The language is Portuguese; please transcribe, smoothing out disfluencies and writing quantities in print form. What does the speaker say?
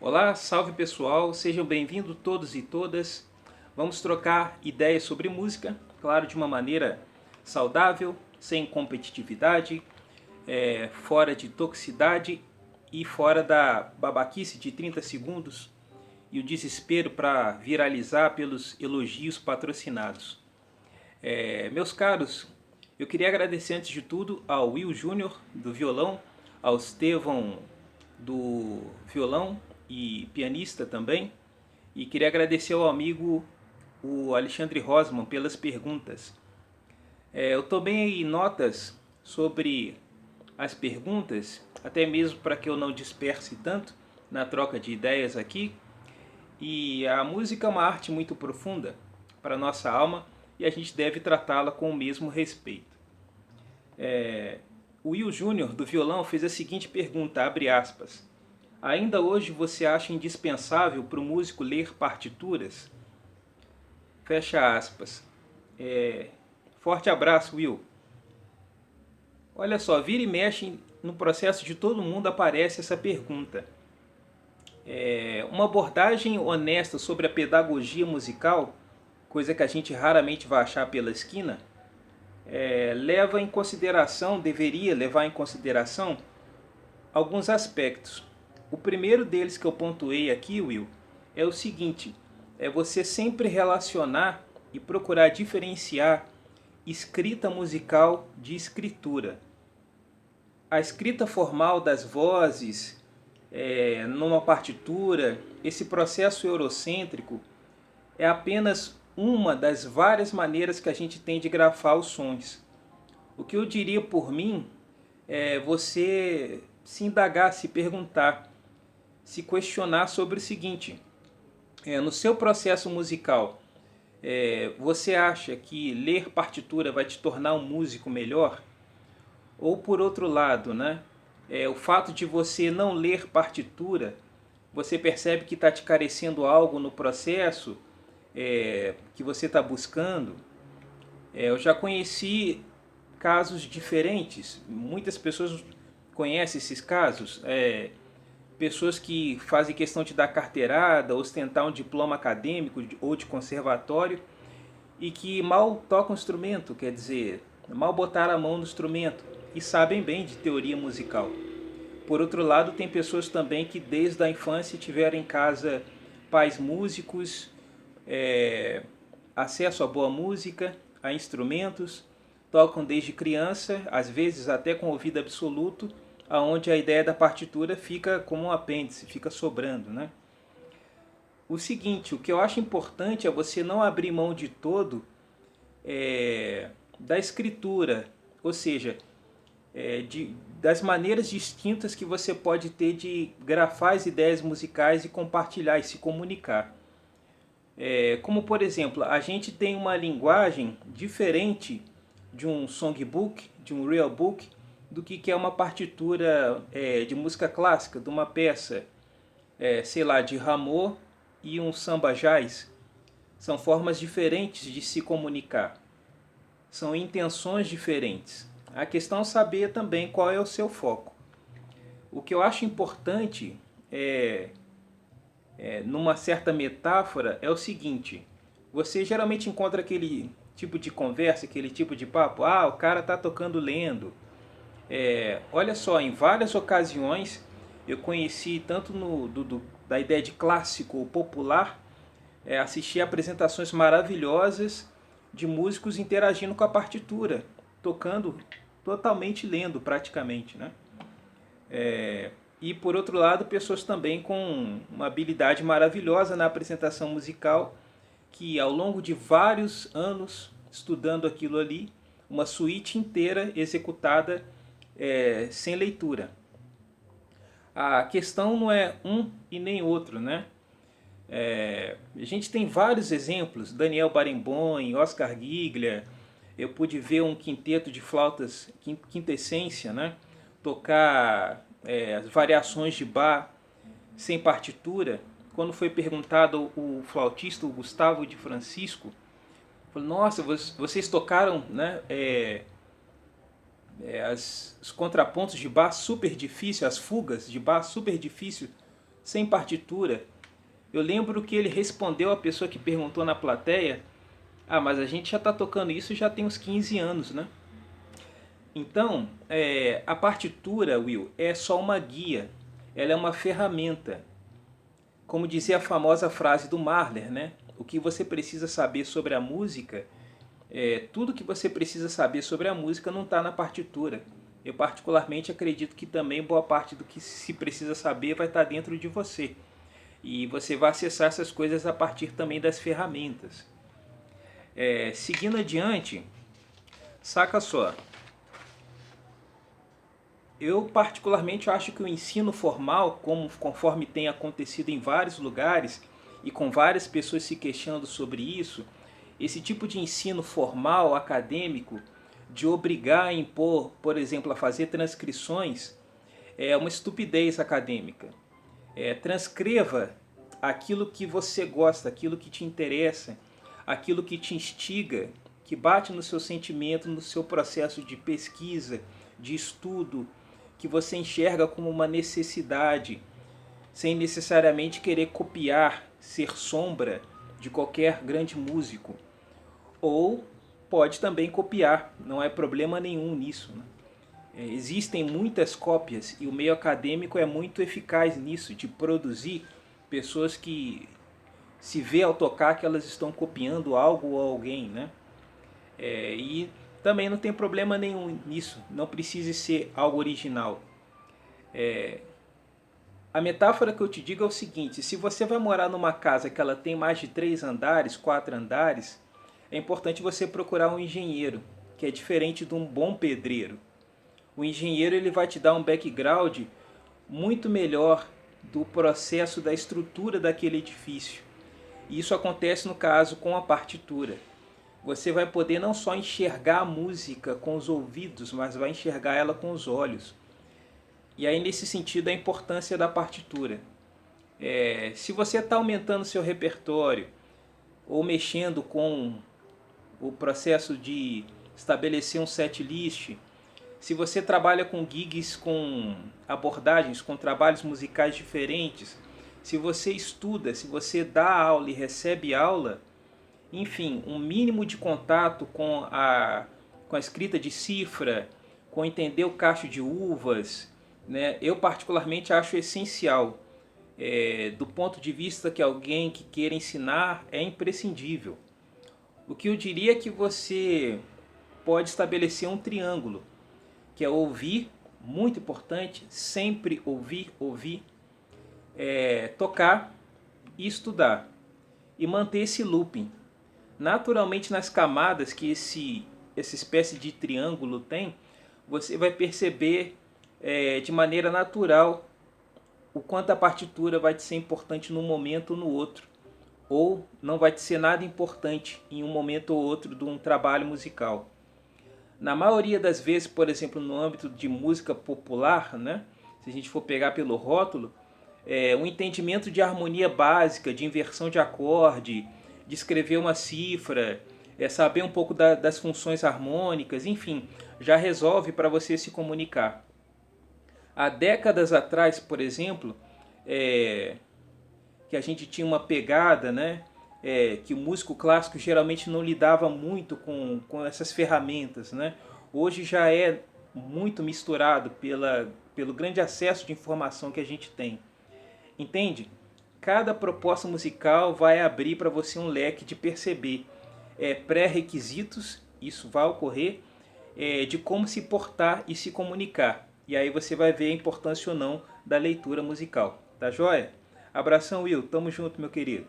Olá, salve pessoal, sejam bem-vindos todos e todas. Vamos trocar ideias sobre música, claro, de uma maneira saudável, sem competitividade, fora de toxicidade e fora da babaquice de 30 segundos e o desespero para viralizar pelos elogios patrocinados. Meus caros, eu queria agradecer antes de tudo ao Will Júnior do violão, ao Estevão do violão e pianista também, e queria agradecer ao amigo o Alexandre Rosman pelas perguntas. Eu tomei aí notas sobre as perguntas, até mesmo para que eu não disperse tanto na troca de ideias aqui. E a música é uma arte muito profunda para a nossa alma e a gente deve tratá-la com o mesmo respeito. O Will Júnior do violão fez a seguinte pergunta, abre aspas. Ainda hoje você acha indispensável para o músico ler partituras? Fecha aspas. Forte abraço, Will. Olha só, vira e mexe no processo de todo mundo aparece essa pergunta. Uma abordagem honesta sobre a pedagogia musical, coisa que a gente raramente vai achar pela esquina, leva em consideração, deveria levar em consideração alguns aspectos. O primeiro deles que eu pontuei aqui, Will, é o seguinte, é você sempre relacionar e procurar diferenciar escrita musical de escritura. A escrita formal das vozes, numa partitura, esse processo eurocêntrico é apenas uma das várias maneiras que a gente tem de grafar os sons. O que eu diria por mim é você se indagar, se perguntar, se questionar sobre o seguinte, no seu processo musical, você acha que ler partitura vai te tornar um músico melhor? Ou por outro lado, né, o fato de você não ler partitura, você percebe que está te carecendo algo no processo que você está buscando? Eu já conheci casos diferentes, muitas pessoas conhecem esses casos, pessoas que fazem questão de dar carteirada, ostentar um diploma acadêmico ou de conservatório e que mal tocam o instrumento, quer dizer, mal botaram a mão no instrumento e sabem bem de teoria musical. Por outro lado, tem pessoas também que desde a infância tiveram em casa pais músicos, acesso a boa música, a instrumentos, tocam desde criança, às vezes até com ouvido absoluto, aonde a ideia da partitura fica como um apêndice, fica sobrando, né? O seguinte, o que eu acho importante é você não abrir mão de todo da escritura, ou seja, das maneiras distintas que você pode ter de grafar as ideias musicais e compartilhar e se comunicar. Como, por exemplo, a gente tem uma linguagem diferente de um songbook, de um real book, do que é uma partitura de música clássica, de uma peça, sei lá, de Rameau e um samba jazz. São formas diferentes de se comunicar. São intenções diferentes. A questão é saber também qual é o seu foco. O que eu acho importante numa certa metáfora é o seguinte, você geralmente encontra aquele tipo de conversa, aquele tipo de papo, o cara está tocando lendo. Olha só, em várias ocasiões eu conheci tanto da ideia de clássico ou popular, assisti a apresentações maravilhosas de músicos interagindo com a partitura, tocando totalmente lendo praticamente, né? E por outro lado, pessoas também com uma habilidade maravilhosa na apresentação musical, que ao longo de vários anos estudando aquilo ali, uma suíte inteira executada sem leitura. A questão não é um e nem outro, né? A gente tem vários exemplos, Daniel Barenboim, Oscar Giglia, eu pude ver um quinteto de flautas, quinta essência, né? Tocar as variações de Bach sem partitura. Quando foi perguntado o flautista, o Gustavo de Francisco, falou, nossa, vocês tocaram, né, os contrapontos de Bach super difícil, as fugas de Bach super difícil, sem partitura. Eu lembro que ele respondeu a pessoa que perguntou na plateia: ah, mas a gente já está tocando isso já tem uns 15 anos, né? Então, a partitura, Will, é só uma guia, ela é uma ferramenta. Como dizia a famosa frase do Mahler, né? O que você precisa saber sobre a música, tudo que você precisa saber sobre a música não está na partitura. Eu particularmente acredito que também boa parte do que se precisa saber vai estar dentro de você. E você vai acessar essas coisas a partir também das ferramentas. Seguindo adiante, saca só. Eu particularmente acho que o ensino formal, conforme tem acontecido em vários lugares e com várias pessoas se queixando sobre isso, esse tipo de ensino formal, acadêmico, de obrigar a impor, por exemplo, a fazer transcrições, é uma estupidez acadêmica. Transcreva aquilo que você gosta, aquilo que te interessa, aquilo que te instiga, que bate no seu sentimento, no seu processo de pesquisa, de estudo, que você enxerga como uma necessidade, sem necessariamente querer copiar, ser sombra de qualquer grande músico. Ou pode também copiar, não é problema nenhum nisso, né? Existem muitas cópias e o meio acadêmico é muito eficaz nisso, de produzir pessoas que se vê ao tocar que elas estão copiando algo ou alguém, né? E também não tem problema nenhum nisso, não precisa ser algo original. A metáfora que eu te digo é o seguinte: se você vai morar numa casa que ela tem mais de 3 andares, 4 andares, é importante você procurar um engenheiro, que é diferente de um bom pedreiro. O engenheiro ele vai te dar um background muito melhor do processo da estrutura daquele edifício. E isso acontece no caso com a partitura. Você vai poder não só enxergar a música com os ouvidos, mas vai enxergar ela com os olhos. E aí nesse sentido a importância da partitura. Se você está aumentando seu repertório ou mexendo com o processo de estabelecer um set list, se você trabalha com gigs, com abordagens, com trabalhos musicais diferentes, se você estuda, se você dá aula e recebe aula, enfim, um mínimo de contato com a escrita de cifra, com entender o cacho de uvas, né? Eu particularmente acho essencial. Do ponto de vista que alguém que queira ensinar, é imprescindível. O que eu diria é que você pode estabelecer um triângulo, que é ouvir, muito importante, sempre ouvir, tocar e estudar. E manter esse looping. Naturalmente, nas camadas que essa espécie de triângulo tem, você vai perceber de maneira natural o quanto a partitura vai te ser importante num momento ou no outro. Ou não vai te ser nada importante em um momento ou outro de um trabalho musical. Na maioria das vezes, por exemplo, no âmbito de música popular, né? Se a gente for pegar pelo rótulo, um entendimento de harmonia básica, de inversão de acorde, de escrever uma cifra, saber um pouco das funções harmônicas, enfim, já resolve para você se comunicar. Há décadas atrás, por exemplo, que a gente tinha uma pegada, né? Que o músico clássico geralmente não lidava muito com essas ferramentas, né? Hoje já é muito misturado pelo grande acesso de informação que a gente tem. Entende? Cada proposta musical vai abrir para você um leque de perceber pré-requisitos, isso vai ocorrer, de como se portar e se comunicar. E aí você vai ver a importância ou não da leitura musical. Tá joia? Abração, Will. Tamo junto, meu querido.